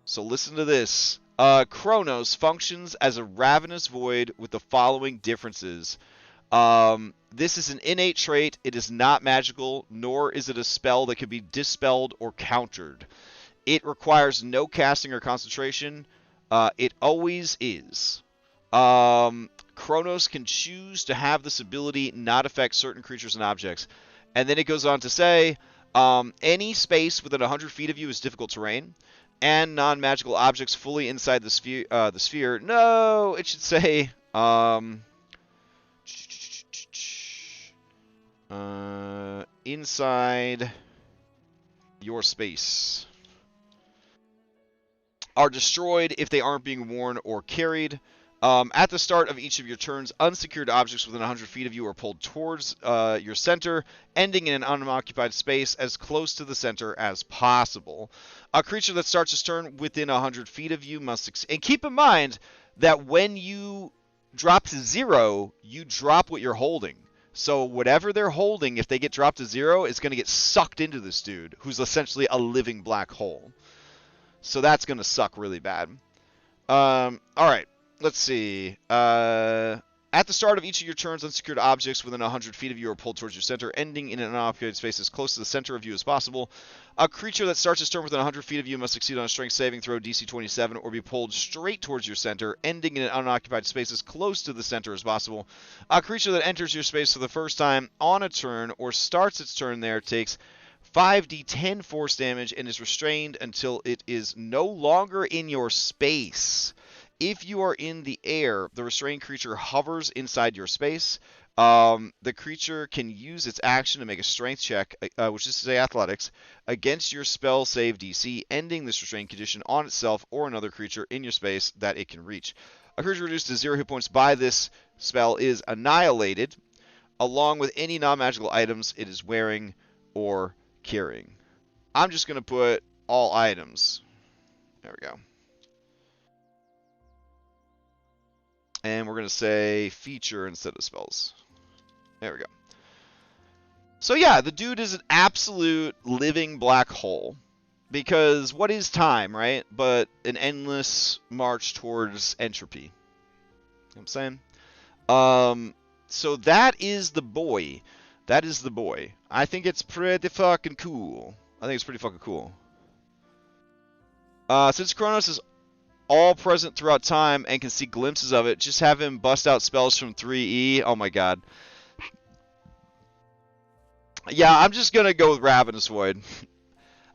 So listen to this. Kronos functions as a Ravenous Void with the following differences. This is an innate trait. It is not magical, nor is it a spell that can be dispelled or countered. It requires no casting or concentration. It always is. Kronos can choose to have this ability not affect certain creatures and objects. And then it goes on to say, any space within 100 feet of you is difficult terrain, and non-magical objects fully inside the sphere. No, it should say... inside your space are destroyed if they aren't being worn or carried. At the start of each of your turns, unsecured objects within 100 feet of you are pulled towards your center, ending in an unoccupied space as close to the center as possible. A creature that starts its turn within 100 feet of you must... And keep in mind that when you drop to 0, you drop what you're holding. So whatever they're holding, if they get dropped to 0, is going to get sucked into this dude, who's essentially a living black hole. So that's going to suck really bad. All right, let's see. At the start of each of your turns, unsecured objects within 100 feet of you are pulled towards your center, ending in an unoccupied space as close to the center of you as possible. A creature that starts its turn within 100 feet of you must succeed on a strength saving throw DC 27 or be pulled straight towards your center, ending in an unoccupied space as close to the center as possible. A creature that enters your space for the first time on a turn or starts its turn there takes 5d10 force damage and is restrained until it is no longer in your space. If you are in the air, the restrained creature hovers inside your space. The creature can use its action to make a strength check, which is to say athletics, against your spell save DC, ending this restrained condition on itself or another creature in your space that it can reach. A creature reduced to 0 hit points by this spell is annihilated, along with any non-magical items it is wearing or carrying. I'm just going to put all items. There we go. And we're going to say feature instead of spells. There we go. So yeah, the dude is an absolute living black hole. Because what is time, right? But an endless march towards entropy. You know what I'm saying? So that is the boy. That is the boy. I think it's pretty fucking cool. I think it's pretty fucking cool. Since Kronos is all present throughout time and can see glimpses of it, just have him bust out spells from 3E. Oh my god. Yeah, I'm just gonna go with Ravenous Void.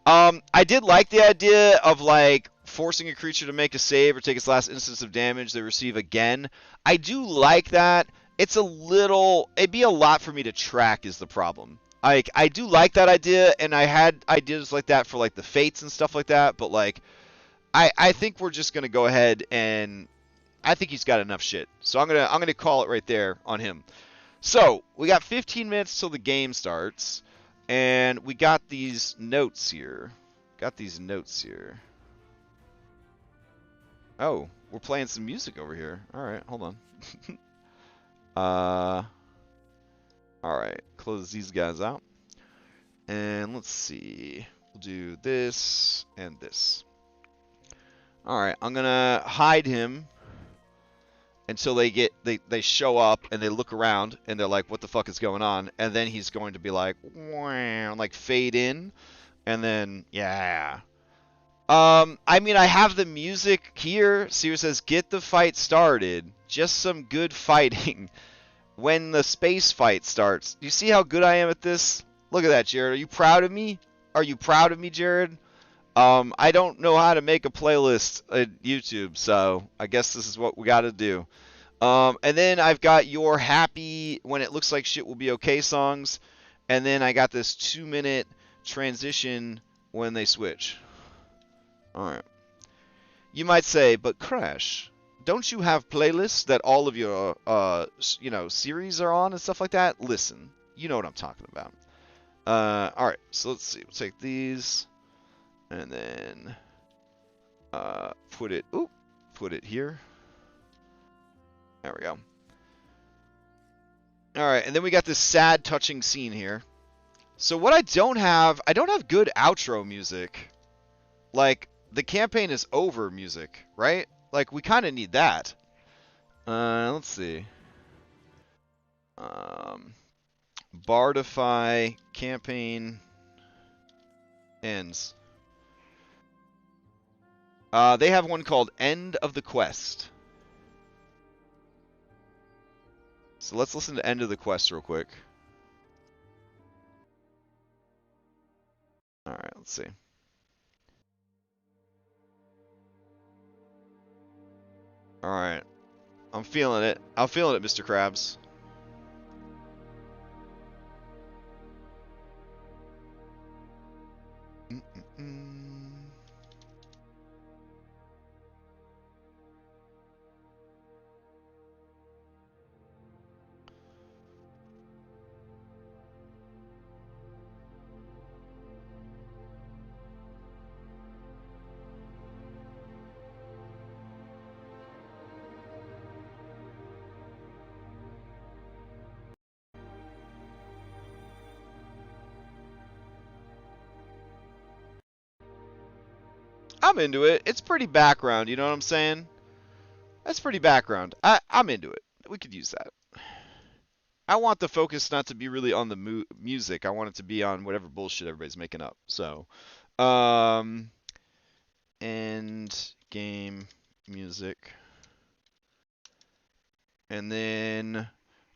I did like the idea of like forcing a creature to make a save or take its last instance of damage they receive again. I do like that. It's a little, it'd be a lot for me to track is the problem. Like, I do like that idea, and I had ideas like that for like the fates and stuff like that, but like, I think we're just gonna go ahead and I think he's got enough shit. So I'm gonna call it right there on him. So we got 15 minutes till the game starts, and we got these notes here. Oh, we're playing some music over here. All right, hold on. All right, close these guys out, and let's see. We'll do this and this. All right, I'm gonna hide him until they show up and they look around and they're like, what the fuck is going on? And then he's going to be like, wah, like fade in, and then yeah. I mean, I have the music here. Seer says, get the fight started. Just some good fighting. When the space fight starts. You see how good I am at this? Look at that, Jared. Are you proud of me? Are you proud of me, Jared? I don't know how to make a playlist at YouTube, so I guess this is what we got to do. And then I've got your happy when it looks like shit will be okay songs, and then I got this 2-minute transition when they switch. All right. You might say, but Crash, don't you have playlists that all of your series are on and stuff like that? Listen, you know what I'm talking about. All right, so let's see. We'll take these. And then put it here. There we go. All right, and then we got this sad, touching scene here. So what I don't have good outro music. Like, the campaign is over music, right? Like, we kind of need that. Let's see. Bardify campaign ends. They have one called End of the Quest. So let's listen to End of the Quest real quick. Alright, let's see. Alright. I'm feeling it. I'm feeling it, Mr. Krabs. I'm into it. It's pretty background, you know what I'm saying? That's pretty background. I'm into it. We could use that. I want the focus not to be really on the music. I want it to be on whatever bullshit everybody's making up. So, end game music. And then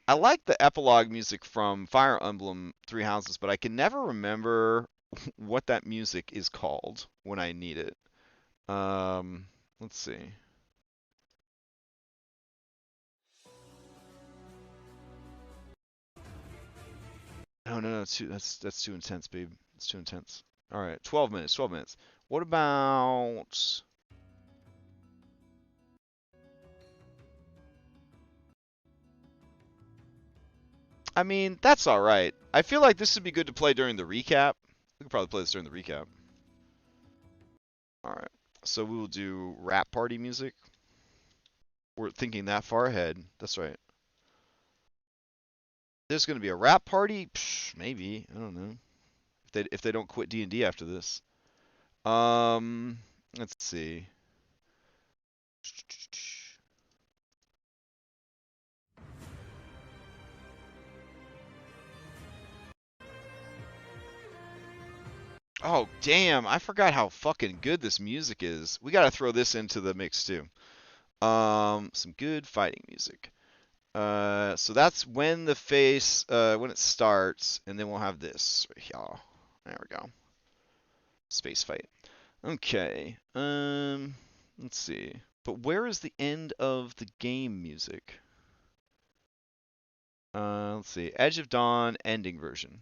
I like the epilogue music from Fire Emblem Three Houses, but I can never remember what that music is called when I need it. Let's see. Oh no, that's too intense, babe. It's too intense. All right, 12 minutes. 12 minutes. What about? I mean, that's all right. I feel like this would be good to play during the recap. We could probably play this during the recap. All right. So we will do rap party music. We're thinking that far ahead. That's right. There's going to be a rap party? Psh, maybe. I don't know. If they don't quit D&D after this. Let's see. Oh, damn. I forgot how fucking good this music is. We got to throw this into the mix too. Some good fighting music. So that's when the face, when it starts, and then we'll have this right here. There we go. Space fight. Okay. Let's see. But where is the end of the game music? Let's see. Edge of Dawn ending version.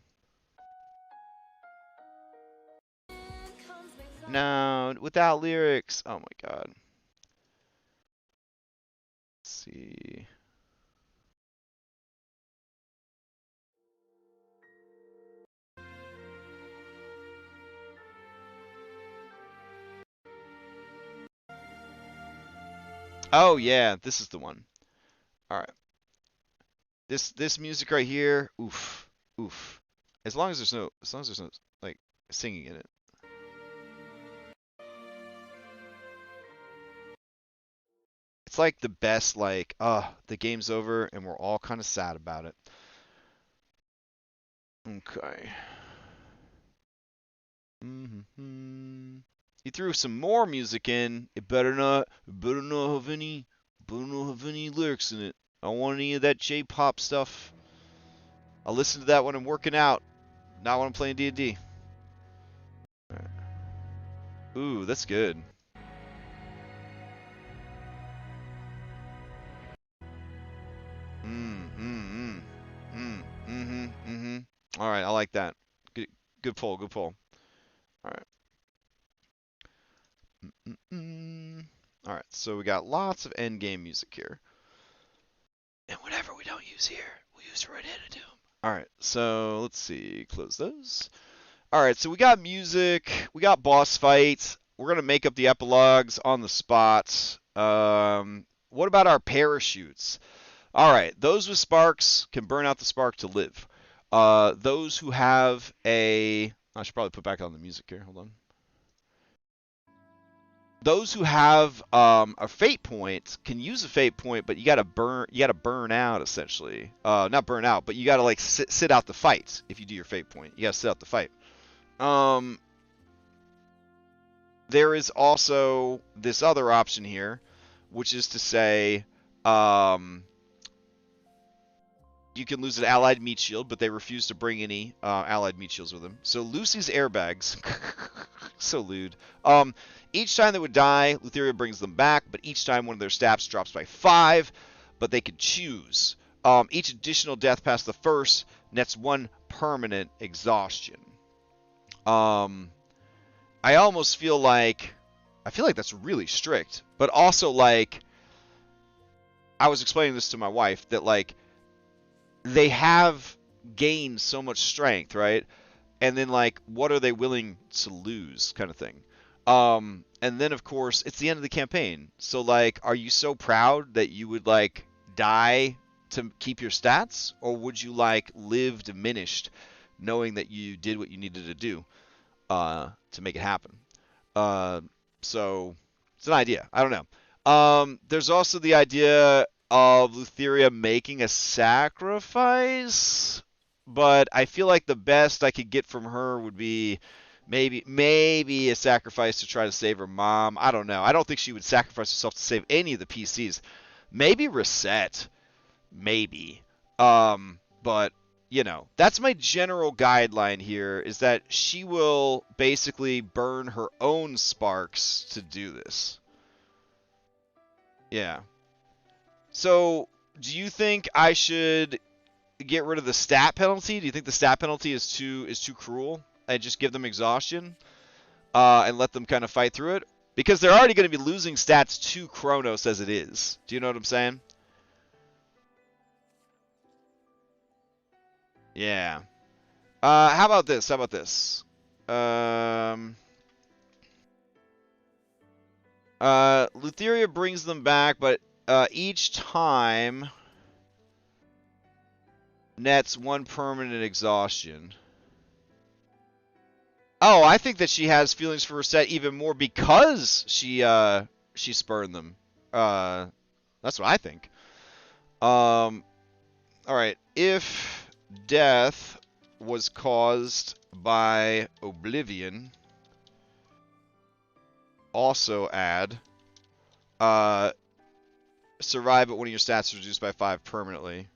No, without lyrics. Oh my god. Let's see. Oh yeah, this is the one. All right. This music right here, oof, oof. As long as there's no like singing in it. It's like the best like, the game's over and we're all kind of sad about it. Okay. He threw some more music in. It better not have any lyrics in it. I don't want any of that J-pop stuff. I'll listen to that when I'm working out, not when I'm playing D&D. Right. Ooh, that's good. All right, I like that. Good pull, good pull. All right. All right, so we got lots of end game music here. And whatever we don't use here, we use right into Doom. All right, so let's see. Close those. All right, so we got music, we got boss fights. We're gonna make up the epilogues on the spot. What about our parachutes? All right, those with sparks can burn out the spark to live. Those who have a, I should probably put back on the music here. Hold on. Those who have a fate point can use a fate point, but you gotta burn out essentially. Not burn out, but you gotta like sit out the fight if you do your fate point. You gotta sit out the fight. There is also this other option here, which is to say, you can lose an allied meat shield, but they refuse to bring any allied meat shields with them. So Lucy's airbags, so lewd. Each time they would die, Lutheria brings them back, but each time one of their stats drops by 5, but they could choose. Each additional death past the first nets 1 permanent exhaustion. I almost feel like that's really strict, but also like I was explaining this to my wife that like they have gained so much strength, right? And then like what are they willing to lose kind of thing. And then of course it's the end of the campaign. So like are you so proud that you would like die to keep your stats, or would you like live diminished knowing that you did what you needed to do to make it happen? So it's an idea. I don't know. There's also the idea of Lutheria making a sacrifice, but I feel like the best I could get from her would be maybe a sacrifice to try to save her mom. I don't know. I don't think she would sacrifice herself to save any of the PCs. Maybe reset. Maybe. But you know, that's my general guideline here, is that she will basically burn her own sparks to do this. Yeah. So, do you think I should get rid of the stat penalty? Do you think the stat penalty is too cruel and just give them exhaustion and let them kind of fight through it? Because they're already going to be losing stats to Chronos as it is. Do you know what I'm saying? Yeah. How about this? How about this? Lutheria brings them back, but each time nets 1 permanent exhaustion. Oh, I think that she has feelings for Reset even more because she spurned them. That's what I think. All right. If death was caused by Oblivion, also add survive, but one of your stats is reduced by 5 permanently.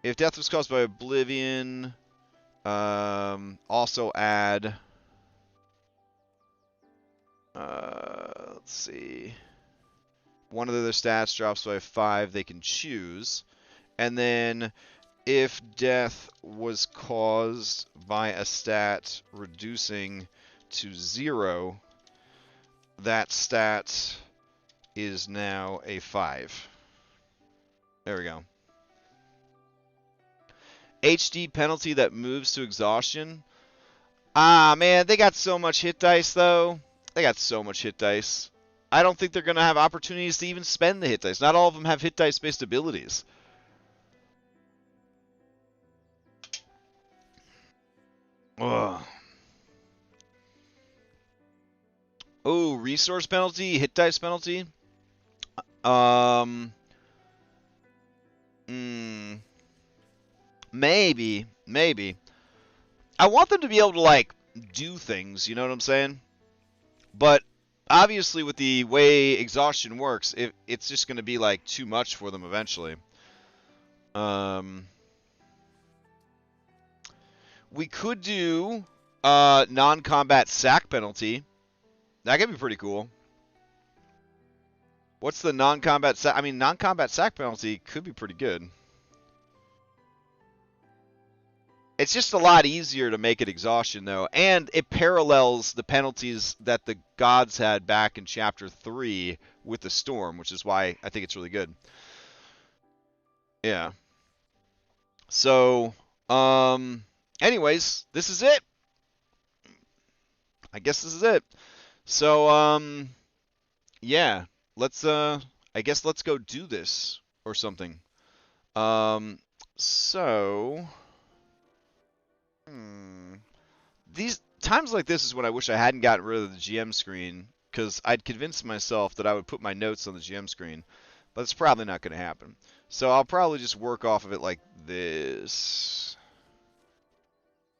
If death was caused by Oblivion, also add. Let's see. One of their stats drops by 5. They can choose, and then if death was caused by a stat reducing to 0, that stat is now a 5. There we go. HD penalty that moves to exhaustion. Ah, man, they got so much hit dice, though. They got so much hit dice. I don't think they're going to have opportunities to even spend the hit dice. Not all of them have hit dice-based abilities. Ugh. Oh, resource penalty, hit dice penalty. Maybe. I want them to be able to, like, do things, you know what I'm saying? But obviously with the way exhaustion works, it's just going to be, like, too much for them eventually. We could do non-combat sack penalty. That could be pretty cool. What's the non-combat sack? I mean, non-combat sack penalty could be pretty good. It's just a lot easier to make it exhaustion, though, and it parallels the penalties that the gods had back in Chapter 3 with the storm, which is why I think it's really good. Yeah. So, anyways, this is it. I guess this is it. So, yeah, let's, I guess let's go do this or something. These times like this is when I wish I hadn't gotten rid of the GM screen, because I'd convinced myself that I would put my notes on the GM screen, but it's probably not going to happen. So I'll probably just work off of it like this.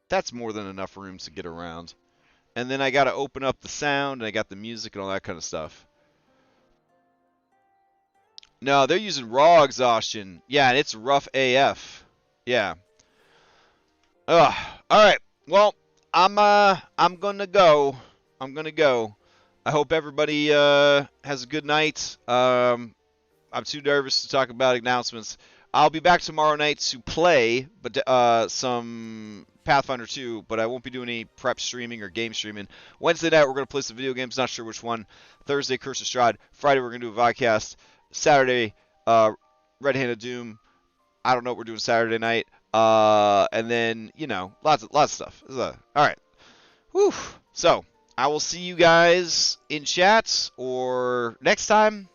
That's more than enough room to get around. And then I got to open up the sound, and I got the music and all that kind of stuff. No, they're using raw exhaustion. Yeah, and it's rough AF. Yeah. Ugh. All right. Well, I'm gonna go. I hope everybody has a good night. I'm too nervous to talk about announcements. I'll be back tomorrow night to play, but some Pathfinder 2, but I won't be doing any prep streaming or game streaming. Wednesday night we're gonna play some video games. Not sure which one. Thursday, Curse of Strahd. Friday we're gonna do a vodcast. Saturday, Red-Handed Doom. I don't know what we're doing Saturday night. And then, you know, lots of stuff. All right. Whew. So, I will see you guys in chat or next time.